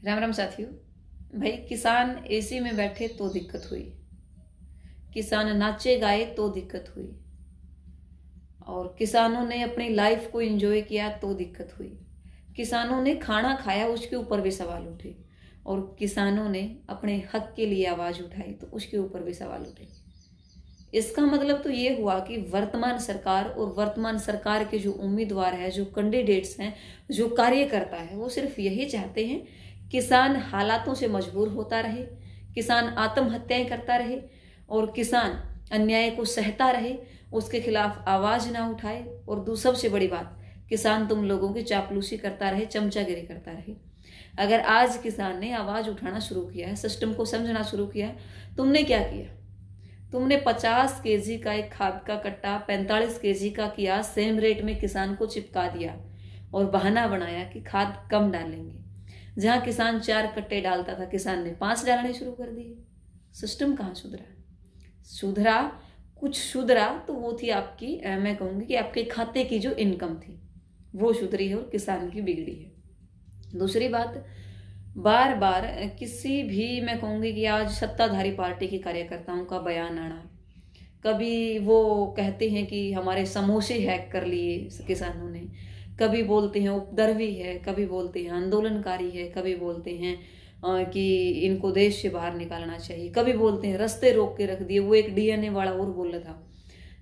राम राम साथियों। भाई, किसान एसी में बैठे तो दिक्कत हुई, किसान नाचे गाए तो दिक्कत हुई, और किसानों ने अपनी लाइफ को एंजॉय किया तो दिक्कत हुई। किसानों ने खाना खाया, उसके ऊपर भी सवाल उठे, और किसानों ने अपने हक के लिए आवाज उठाई तो उसके ऊपर भी सवाल उठे। इसका मतलब तो ये हुआ कि वर्तमान सरकार और वर्तमान सरकार के जो उम्मीदवार है, जो कैंडिडेट्स हैं, जो कार्यकर्ता है, वो सिर्फ यही चाहते हैं किसान हालातों से मजबूर होता रहे, किसान आत्महत्याएं करता रहे, और किसान अन्याय को सहता रहे, उसके खिलाफ आवाज ना उठाए, और सबसे बड़ी बात, किसान तुम लोगों की चापलूसी करता रहे, चमचागिरी करता रहे। अगर आज किसान ने आवाज उठाना शुरू किया है, सिस्टम को समझना शुरू किया है, तुमने क्या किया? तुमने 50 केजी का एक खाद का कट्टा 45 केजी का किया, सेम रेट में किसान को चिपका दिया और बहाना बनाया कि खाद कम डालेंगे। जहां किसान 4 कट्टे डालता था, किसान ने 5 डालने शुरू कर दिए। सिस्टम कहाँ सुधरा? सुधरा कुछ सुधरा तो वो थी आपकी, मैं कहूंगी कि आपके खाते की जो इनकम थी वो सुधरी है और किसान की बिगड़ी है। दूसरी बात, बार बार किसी भी, मैं कहूंगी कि आज सत्ताधारी पार्टी के कार्यकर्ताओं का बयान आना, कभी वो कहते हैं कि हमारे समोसे हैक कर लिए किसानों ने, कभी बोलते हैं उपद्रवी है, कभी बोलते हैं आंदोलनकारी है, कभी बोलते हैं कि इनको देश से बाहर निकालना चाहिए, कभी बोलते हैं रास्ते रोक के रख दिए। वो एक डीएनए वाला और बोल रहा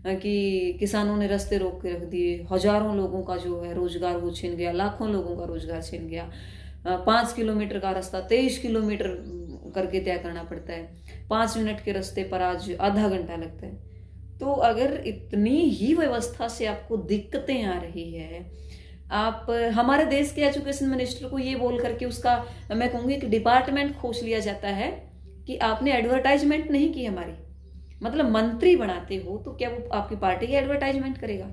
था कि किसानों ने रास्ते रोक के रख दिए, हजारों लोगों का जो है रोजगार वो छीन गया, लाखों लोगों का रोजगार छीन गया। 5 किलोमीटर का रास्ता 23 किलोमीटर करके तय करना पड़ता है, 5 मिनट के रास्ते पर आज आधा घंटा लगता है। तो अगर इतनी ही व्यवस्था से आपको दिक्कतें आ रही है, आप हमारे देश के एजुकेशन मिनिस्टर को ये बोल करके उसका, मैं कहूंगी कि डिपार्टमेंट खोज लिया जाता है कि आपने एडवर्टाइजमेंट नहीं की हमारी। मतलब मंत्री बनाते हो तो क्या वो आपकी पार्टी की एडवर्टाइजमेंट करेगा?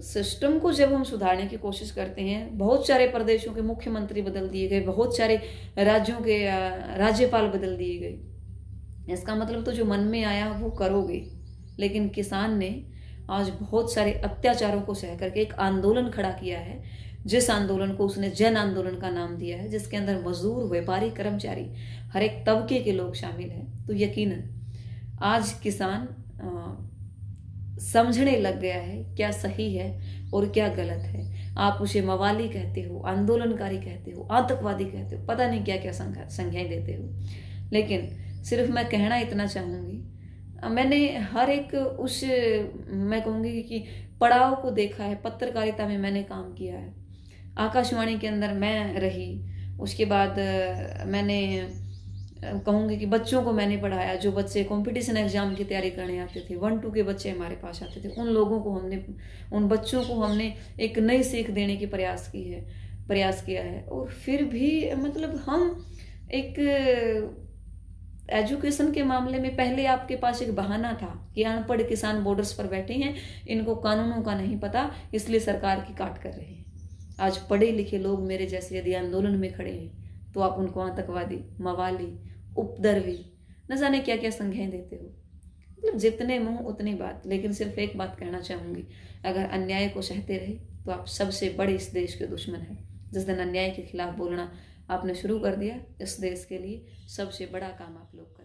सिस्टम को जब हम सुधारने की कोशिश करते हैं, बहुत सारे प्रदेशों के मुख्यमंत्री बदल दिए गए, बहुत सारे राज्यों के राज्यपाल बदल दिए गए, इसका मतलब तो जो मन में आया वो करोगे। लेकिन किसान ने आज बहुत सारे अत्याचारों को सह करके एक आंदोलन खड़ा किया है, जिस आंदोलन को उसने जन आंदोलन का नाम दिया है, जिसके अंदर मजदूर, व्यापारी, कर्मचारी, हर एक तबके के लोग शामिल हैं। तो यकीनन आज किसान समझने लग गया है क्या सही है और क्या गलत है। आप उसे मवाली कहते हो, आंदोलनकारी कहते हो, आतंकवादी कहते हो, पता नहीं क्या क्या संज्ञाएं देते हो, लेकिन सिर्फ मैं कहना इतना चाहूंगी, मैंने हर एक उस, मैं कहूंगी कि पड़ाव को देखा है। पत्रकारिता में मैंने काम किया है, आकाशवाणी के अंदर मैं रही, उसके बाद मैंने कहूंगी कि बच्चों को मैंने पढ़ाया, जो बच्चे कंपटीशन एग्जाम की तैयारी करने आते थे, 1-2 के बच्चे हमारे पास आते थे, उन लोगों को हमने, उन बच्चों को हमने एक नई सीख देने की प्रयास किया है। और फिर भी मतलब हम एक एजुकेशन के मामले में पहले आपके पास एक बहाना था कि अनपढ़ किसान बॉर्डर्स पर बैठे हैं, इनको कानूनों का नहीं पता, इसलिए सरकार की काट कर रहे हैं। आज पढ़े लिखे लोग मेरे जैसे यदि आंदोलन में खड़े हैं तो आप उनको आतंकवादी, मवाली, उपद्रवी, न जाने क्या क्या संज्ञाएं देते हो। मतलब जितने मुंह उतनी बात। लेकिन सिर्फ एक बात कहना चाहूंगी, अगर अन्याय को सहते रहे तो आप सबसे बड़े इस देश के दुश्मन हैं। जिस दिन अन्याय के खिलाफ बोलना आपने शुरू कर दिया, इस देश के लिए सबसे बड़ा काम आप लोग